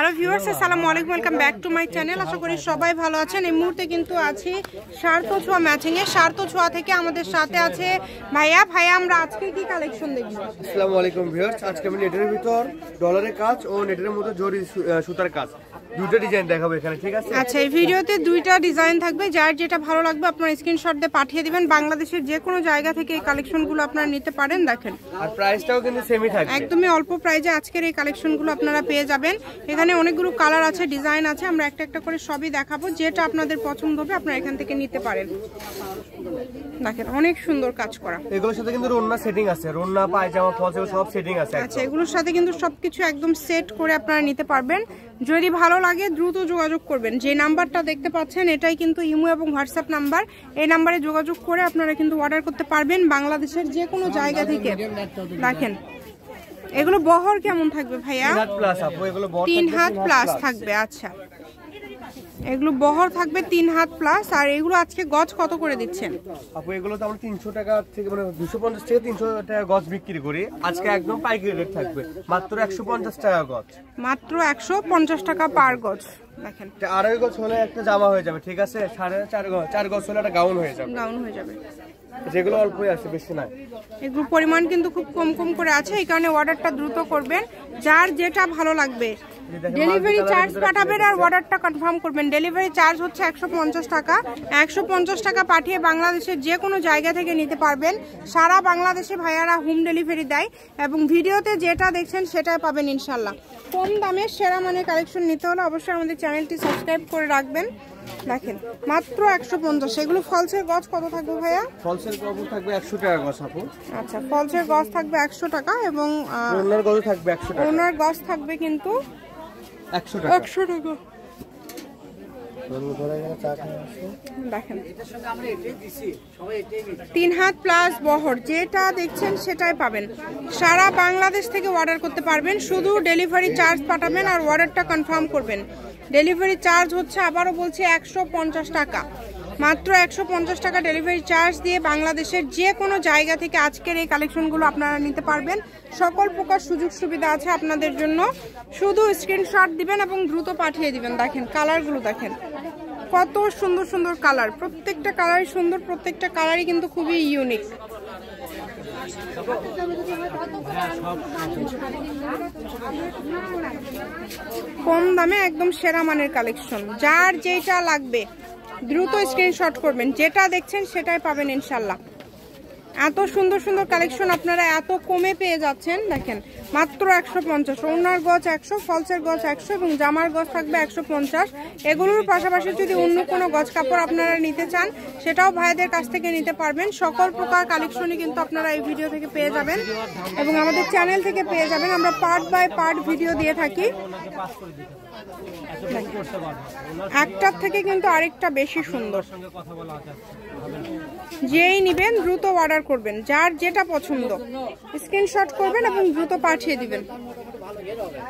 Hello viewers, আসসালামু আলাইকুম, welcome back to my channel. আশা করি সবাই ভালো আছেন। এই মুহূর্তে কিন্তু আছি সার্থ ছোঁয়া ম্যাচিং এ। সার্থ ছোঁয়া থেকে আমাদের সাথে আছে ভাইয়া। আমরা আজকে কি কালেকশন দেখব? আসসালামু আলাইকুম ভিউয়ার্স, আজকে আমি নেটের ভিতর ডলারের কাজ ও নেটের মধ্যে জরি সুতার কাজ দুটো ডিজাইন দেখাবো এখানে, ঠিক আছে? আচ্ছা, এই ভিডিওতে দুইটা ডিজাইন থাকবে, যার যেটা ভালো লাগবে আপনারা স্ক্রিনশট দিয়ে পাঠিয়ে দিবেন। বাংলাদেশের যে কোনো জায়গা থেকে এই কালেকশনগুলো আপনারা নিতে পারেন। দেখেন, আর প্রাইসটাও কিন্তু সেমই থাকবে, একদমই অল্প প্রাইসে আজকের এই কালেকশনগুলো আপনারা পেয়ে যাবেন। এখানে অনেকগুলো কালার আছে, ডিজাইন আছে, আমরা একটা একটা করে সবই দেখাবো। যেটা আপনাদের পছন্দ হবে আপনারা এখান থেকে নিতে পারেন। দেখেন, অনেক সুন্দর কাজ করা। এগুলোর সাথে কিন্তু রোন্না সেটিং আছে, রোন্না পায়জামা ফলস সব সেটিং আছে। আচ্ছা, এগুলোর সাথে কিন্তু সবকিছু একদম সেট করে আপনারা নিতে পারবেন। যদি ভালো লাগে দ্রুত যোগাযোগ করবেন। যে নাম্বারটা দেখতে পাচ্ছেন এটাই কিন্তু ইমো এবং হোয়াটসঅ্যাপ নাম্বার। এই নাম্বারে যোগাযোগ করে আপনারা কিন্তু অর্ডার করতে পারবেন বাংলাদেশের যে কোনো জায়গা থেকে। দেখেন, এগুলো বহর কেমন থাকবে ভাইয়া? 3 হাত প্লাস থাকবে। আচ্ছা, এগুলো বহর থাকবে 3 হাত প্লাস। আর এগুলো আজকে গজ কত করে দিচ্ছেন আপু? এগুলো তো আমরা 300 টাকা থেকে মানে 250 থেকে 300 টাকা গজ বিক্রি করি। আজকে একদম পাইকারি রেট থাকবে, মাত্র 150 টাকা গজ। মাত্র 150 টাকা পার গজ। দেখেন, আড়াই গজ হলে একটা জামা হয়ে যাবে, ঠিক আছে? 4.5 গজ হলে একটা গাউন হয়ে যাবে। গাউন হয়ে যাবে। যেগুলো অল্পই আছে, বেশি নাই। এগুলো পরিমাণ কিন্তু খুব কম কম করে আছে, এই কারণে অর্ডারটা দ্রুত করবেন। যার যেটা ভালো লাগবে ডেলিভারি চার্জ পাঠাবেন আর অর্ডারটা কনফার্ম করবেন। ডেলিভারি চার্জ হচ্ছে 150 টাকা। 150 টাকা পাঠিয়ে বাংলাদেশের যে কোনো জায়গা থেকে নিতে পারবেন। সারা বাংলাদেশে ভাইয়ারা হোম ডেলিভারি দেয় এবং ভিডিওতে যেটা দেখছেন সেটাই পাবেন ইনশাল্লাহ। কম দামে সেরা মানের কালেকশন নিতে হলে অবশ্যই আমাদের চ্যানেলটি সাবস্ক্রাইব করে রাখবেন। দেখেন, মাত্র 150। এগুলো ফলসের গজ কত থাকবে ভাইয়া? ফলসের গজ থাকবে 100 টাকা গজ আপু। আচ্ছা, ফলসের গজ থাকবে 100 টাকা এবং ওনার গজ থাকবে 100 টাকা। ওনার গজ থাকবে কিন্তু 100 টাকা। 100 টাকা। দেখেন, 3 হাত প্লাস বহর যেটা দেখছেন সেটাই পাবেন। সারা বাংলাদেশ থেকে অর্ডার করতে পারবেন, শুধু ডেলিভারি চার্জ পাঠাবেন আর অর্ডারটা কনফার্ম করবেন। ডেলিভারি চার্জ হচ্ছে, আবারও বলছি, 150 টাকা। মাত্র 150 টাকা ডেলিভারি চার্জ দিয়ে বাংলাদেশের যে কোনো জায়গা থেকে আজকের এই কালেকশনগুলো আপনারা নিতে পারবেন। সকল প্রকার সুযোগ সুবিধা আছে আপনাদের জন্য। শুধু স্ক্রিনশট দিবেন এবং দ্রুত পাঠিয়ে দিবেন। দেখেন, কালারগুলো দেখেন, কত সুন্দর সুন্দর কালার। প্রত্যেকটা কালারই সুন্দর, প্রত্যেকটা কালারই কিন্তু খুবই ইউনিক। কম দামে একদম সেরা মানের কালেকশন। যার যেটা লাগবে দ্রুত স্ক্রিনশট করবেন। যেটা দেখছেন সেটাই পাবেন ইনশাল্লাহ। এত সুন্দর সুন্দর কালেকশন আপনারা এত কমে পেয়ে যাচ্ছেন। দেখেন, মাত্র 150। ওনার গজ 100, ফলসের গজ 100 এবং জামার গজ থাকবে 150। এগুলোর পাশাপাশি যদি অন্য কোনো গজ কাপড় আপনারা নিতে চান সেটাও ভাইদের কাছ থেকে নিতে পারবেন। সকল প্রকার কালেকশনই কিন্তু আপনারা এই ভিডিও থেকে পেয়ে যাবেন এবং আমাদের চ্যানেল থেকে পেয়ে যাবেন। আমরা পার্ট বাই পার্ট ভিডিও দিয়ে থাকি, একটার থেকে কিন্তু আরেকটা বেশি সুন্দর। যেই নিবেন দ্রুত অর্ডার করবেন। যার যেটা পছন্দ স্ক্রিনশট করবেন এবং দ্রুত পাঠিয়ে দিবেন।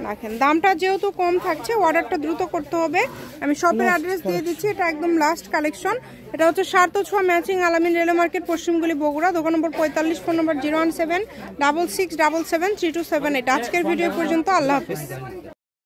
দেখেন, দামটা যেহেতু কম থাকছে অর্ডারটা দ্রুত করতে হবে। আমি শপের অ্যাড্রেস দিয়ে দিচ্ছি, এটা একদম লাস্ট কালেকশন। এটা হচ্ছে সার্থ ছোঁয়া ম্যাচিং, আলামিন রেলওয়ে মার্কেট, পশ্চিমগুলি, বগুড়া। দোকান নম্বর 45, ফোন নম্বর 01766773278। আজকের ভিডিও পর্যন্ত, আল্লাহ হাফিজ।